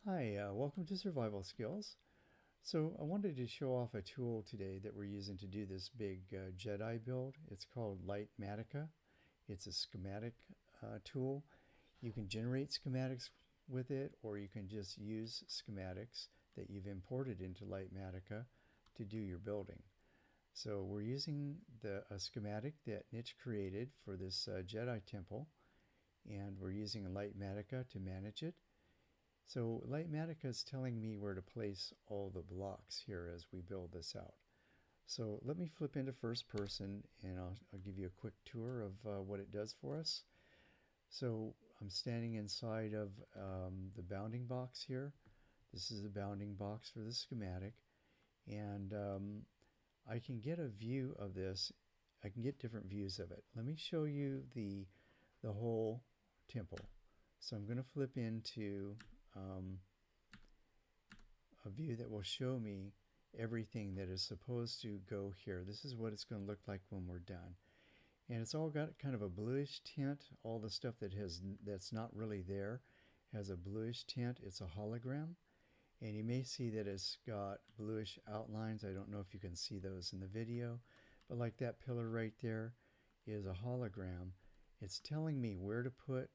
Hi, welcome to Survival Skills. So I wanted to show off a tool today that we're using to do this big Jedi build. It's called Litematica. It's a schematic tool. You can generate schematics with it, or you can just use schematics that you've imported into Litematica to do your building. So we're using a schematic that Niche created for this Jedi temple, and we're using Litematica to manage it. So Litematica is telling me where to place all the blocks here as we build this out. So let me flip into first person and I'll give you a quick tour of what it does for us. So I'm standing inside of the bounding box here. This is the bounding box for the schematic, and I can get a view of this. I can get different views of it. Let me show you the whole temple. So I'm going to flip into a view that will show me everything that is supposed to go here. This is what it's going to look like when we're done. And it's all got kind of a bluish tint. All the stuff that's not really there has a bluish tint. It's a hologram. And you may see that it's got bluish outlines. I don't know if you can see those in the video, but like that pillar right there is a hologram. It's telling me where to put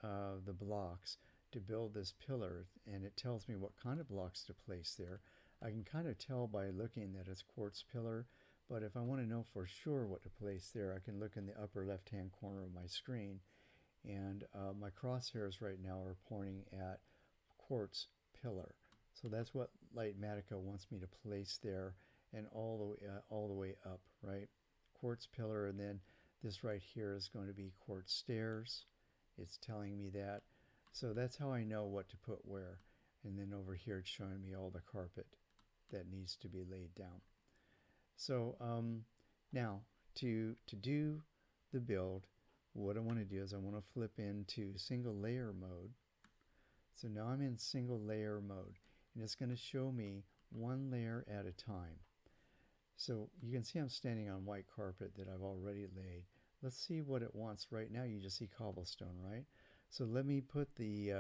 the blocks to build this pillar, and it tells me what kind of blocks to place there. I can kind of tell by looking that it's quartz pillar, but if I want to know for sure what to place there, I can look in the upper left hand corner of my screen, and my crosshairs right now are pointing at quartz pillar. So that's what Litematica wants me to place there, and all the way up, right? Quartz pillar, and then this right here is going to be quartz stairs. It's telling me that. So that's how I know what to put where. And then over here it's showing me all the carpet that needs to be laid down. So now to do the build, what I want to do is I want to flip into single layer mode. So now I'm in single layer mode, and it's going to show me one layer at a time. So you can see I'm standing on white carpet that I've already laid. Let's see what it wants. Right now you just see cobblestone, right? So let me put the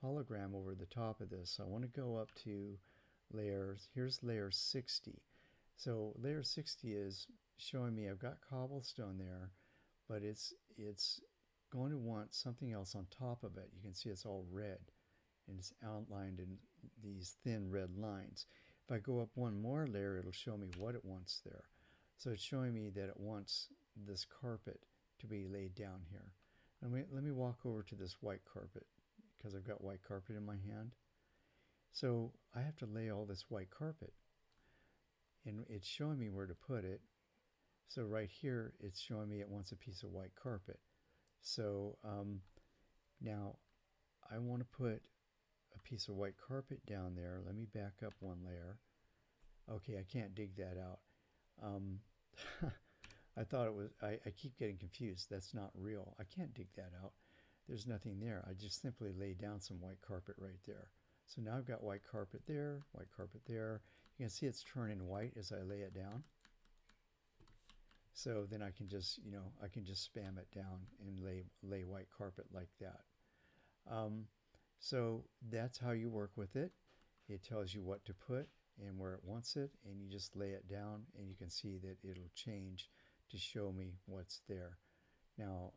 hologram over the top of this. I want to go up to layers. Here's layer 60. So layer 60 is showing me I've got cobblestone there, but it's going to want something else on top of it. You can see it's all red, and it's outlined in these thin red lines. If I go up one more layer, it'll show me what it wants there. So it's showing me that it wants this carpet to be laid down here. Let me walk over to this white carpet because I've got white carpet in my hand. So I have to lay all this white carpet, and it's showing me where to put it. So right here, it's showing me it wants a piece of white carpet. So now I want to put a piece of white carpet down there. Let me back up one layer. Okay, I can't dig that out. I thought it was, I keep getting confused. That's not real. I can't dig that out. There's nothing there. I just simply laid down some white carpet right there. So now I've got white carpet there, white carpet there. You can see it's turning white as I lay it down. So then I can just, I can just spam it down and lay white carpet like that. So that's how you work with it. It tells you what to put and where it wants it, and you just lay it down, and you can see that it'll change to show me what's there. Now,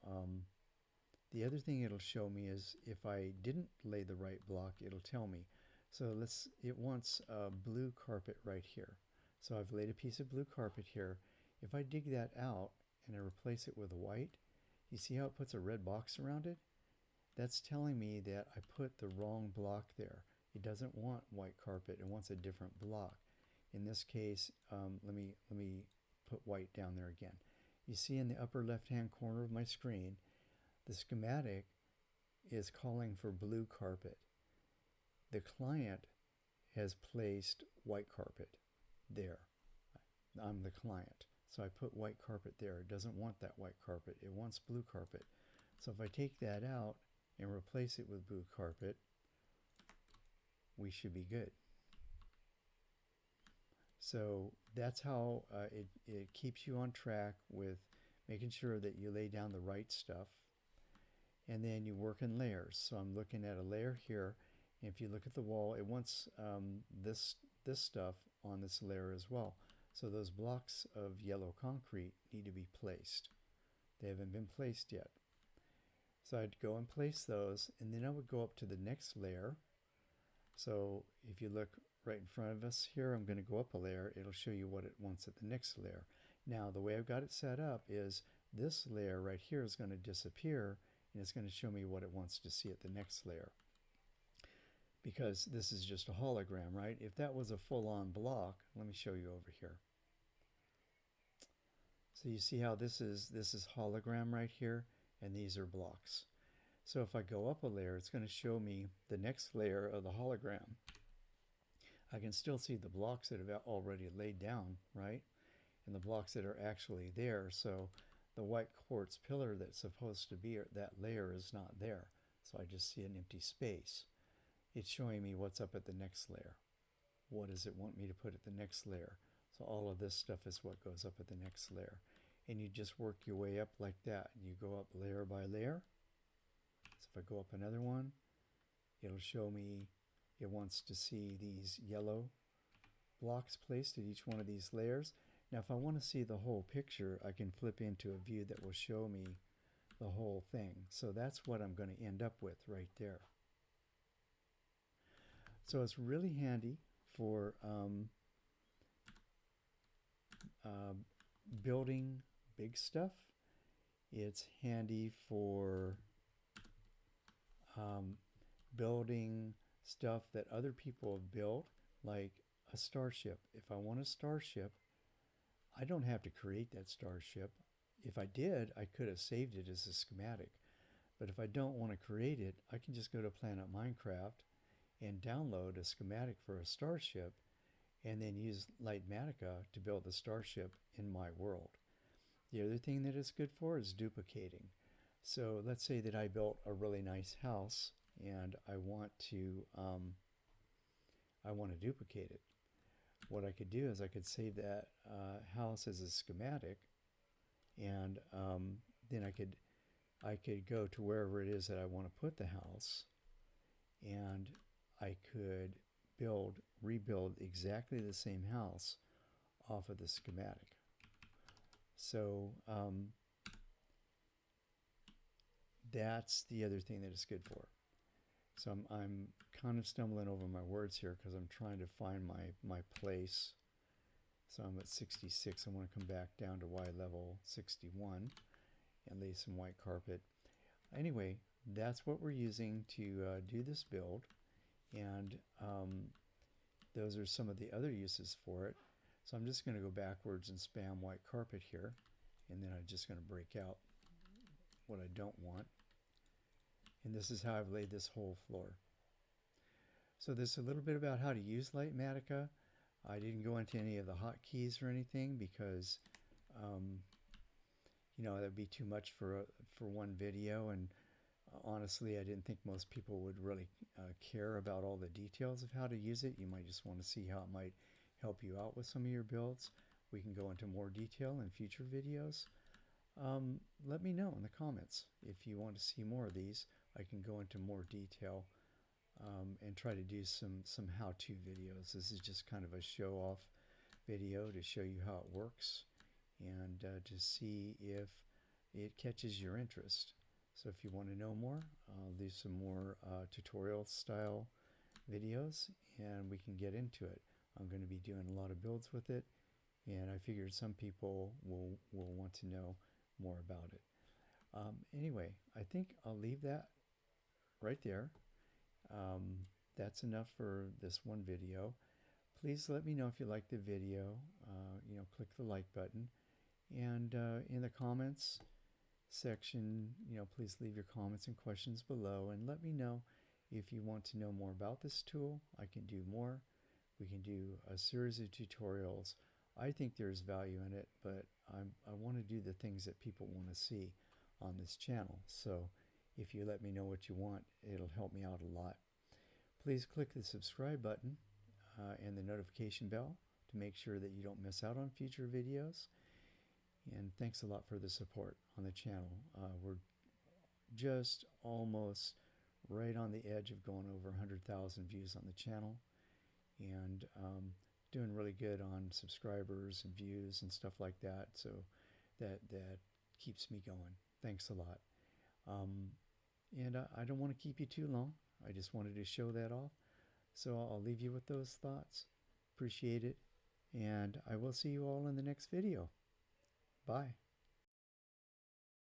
the other thing it'll show me is if I didn't lay the right block, it'll tell me. So it wants a blue carpet right here. So I've laid a piece of blue carpet here. If I dig that out and I replace it with white, you see how it puts a red box around it? That's telling me that I put the wrong block there. It doesn't want white carpet. It wants a different block. In this case, let me put white down there again. You see in the upper left-hand corner of my screen, the schematic is calling for blue carpet. The client has placed white carpet there. I'm the client. So I put white carpet there. It doesn't want that white carpet. It wants blue carpet. So if I take that out and replace it with blue carpet, we should be good. So that's how it keeps you on track with making sure that you lay down the right stuff. And then you work in layers. So I'm looking at a layer here, And if you look at the wall, it wants this stuff on this layer as well. So those blocks of yellow concrete need to be placed. They haven't been placed yet. So I'd go and place those, and then I would go up to the next layer. So if you look right in front of us here, I'm going to go up a layer. It'll show you what it wants at the next layer. Now, the way I've got it set up is this layer right here is going to disappear, and it's going to show me what it wants to see at the next layer. Because this is just a hologram, right? If that was a full-on block, let me show you over here. So you see how this is hologram right here, and these are blocks. So if I go up a layer, it's going to show me the next layer of the hologram. I can still see the blocks that have already laid down, right? And the blocks that are actually there. So the white quartz pillar that's supposed to be that layer is not there. So I just see an empty space. It's showing me what's up at the next layer. What does it want me to put at the next layer? So all of this stuff is what goes up at the next layer. And you just work your way up like that. You go up layer by layer. So if I go up another one, it'll show me it wants to see these yellow blocks placed at each one of these layers. Now if I want to see the whole picture, I can flip into a view that will show me the whole thing. So that's what I'm going to end up with right there. So it's really handy for building big stuff. It's handy for building stuff that other people have built, like a starship. If I want a starship, I don't have to create that starship. If I did, I could have saved it as a schematic. But if I don't want to create it, I can just go to Planet Minecraft and download a schematic for a starship and then use Litematica to build the starship in my world. The other thing that it's good for is duplicating. So let's say that I built a really nice house and I want to duplicate it. What I could do is I could save that house as a schematic, and then I could go to wherever it is that I want to put the house, and I could rebuild exactly the same house off of the schematic. So that's the other thing that it's good for. So I'm kind of stumbling over my words here because I'm trying to find my place. So I'm at 66. I want to come back down to Y level 61 and lay some white carpet. Anyway, that's what we're using to do this build. And those are some of the other uses for it. So I'm just going to go backwards and spam white carpet here. And then I'm just going to break out what I don't want. And this is how I've laid this whole floor. So this is a little bit about how to use Litematica. I didn't go into any of the hotkeys or anything because, that would be too much for one video. And honestly, I didn't think most people would really care about all the details of how to use it. You might just want to see how it might help you out with some of your builds. We can go into more detail in future videos. Let me know in the comments if you want to see more of these. I can go into more detail and try to do some how-to videos. This is just kind of a show-off video to show you how it works and to see if it catches your interest. So if you want to know more, I'll do some more tutorial style videos and we can get into it. I'm going to be doing a lot of builds with it, and I figured some people will want to know more about it. Anyway, I think I'll leave that right there. That's enough for this one video. Please let me know if you like the video. Click the like button, and in the comments section, please leave your comments and questions below, and let me know if you want to know more about this tool. I can do more. We can do a series of tutorials. I think there's value in it, but I want to do the things that people want to see on this channel. So if you let me know what you want, it'll help me out a lot. Please click the subscribe button and the notification bell to make sure that you don't miss out on future videos. And thanks a lot for the support on the channel. We're just almost right on the edge of going over 100,000 views on the channel, and doing really good on subscribers and views and stuff like that. So that keeps me going. Thanks a lot. Um, and I don't want to keep you too long. I just wanted to show that off. So I'll leave you with those thoughts. Appreciate it. And I will see you all in the next video. Bye.